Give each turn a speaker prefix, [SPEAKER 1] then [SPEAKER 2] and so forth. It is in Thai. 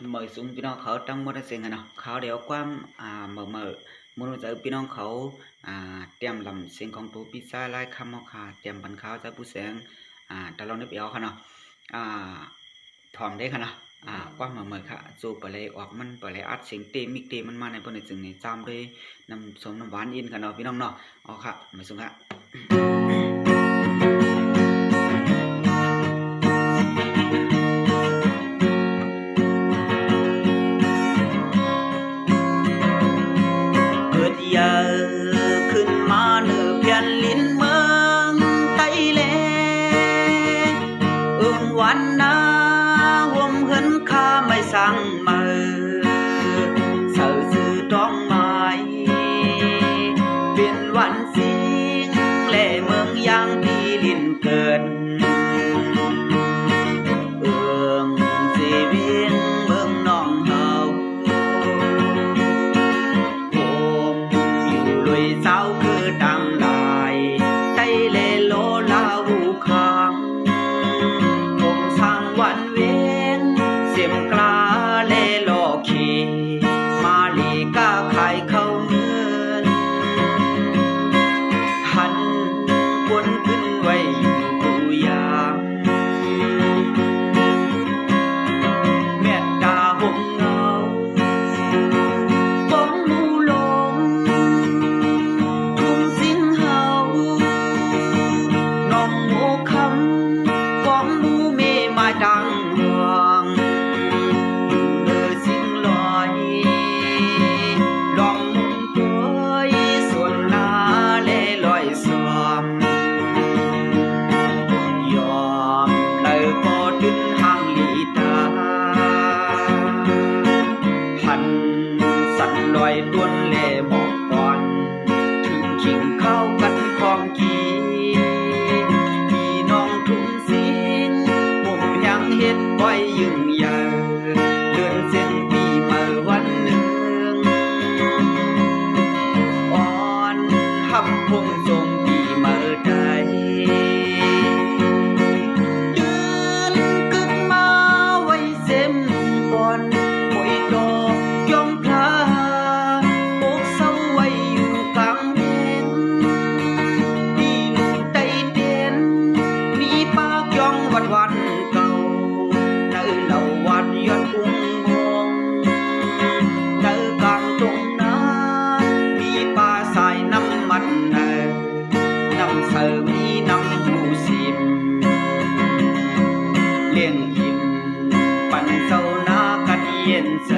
[SPEAKER 1] mời xuốngพี่น้องเขาtrong mộtสิ่งnàoเขาเดี๋ยวความmở muốn giờพี่น้องเขาเตรียมลำเสียงของตัวพิซซ่าไล่คำเอาค่ะเตรียมบันเขาจะผู้เสียงแต่เราเนื้อเปียวค่ะเนาะถอมได้ค่ะเนาะความmởค่ะจูไปเลยออกมันไปเลยอัดเสียงเต็มมิกเต็มมันมาในบนในจึงในจำด้วยน้ำส้มน้ำหวานอินค่ะเนาะพี่น้องเนาะเอาค่ะมาส่งค่ะขึ้นมาเนื้อเพียนลิ้นเมืองไตเล่วันนาห่มเหินข้าไม่สั่งมือเสือซื้อดอกไม้เป็นวันสิงเล่เมืองยางที่ลิ้นเกิดสีเวียงเมืองน้องเฮาเศร้าคือดังลายใจเลโลลาหูค้างผมสร้างวันเวียนเสียมกลาเลโลขีมาลีก้าขายเข้าเงินหันวนขึ้นไว้อยู่กูยามเมตตาหงเงาดังห่วงเดือสิ่งลอยลองมุงตัวส่วนนาเล่ลอยสวมยอมเลยก็ดึงห่างลีตาพันสันลอยต้นเล่หมอกก่อนถึงขิงเข้ากันคลองกีเฮ็ดไว้ยึงใหญ่เดือนเส้นปีมาวันหนึ่งอ่อนหับพงทรงปีมาได้เดือนกึกมาไว้เส้นก่อนปล่อยดอกย่องพลาโอกเศร้าไว้อยู่กลางเด่นที่ลุงไตเด่นมีปากย่องวันเก่าเราวัดยอดกุ้งมองเดินกลางตรงน้ำมีปลาสายน้ำมันน้ำเสริมมีน้ำหูสิมเลี้ยงหิมปั่นเศร้านากันเย็นใจ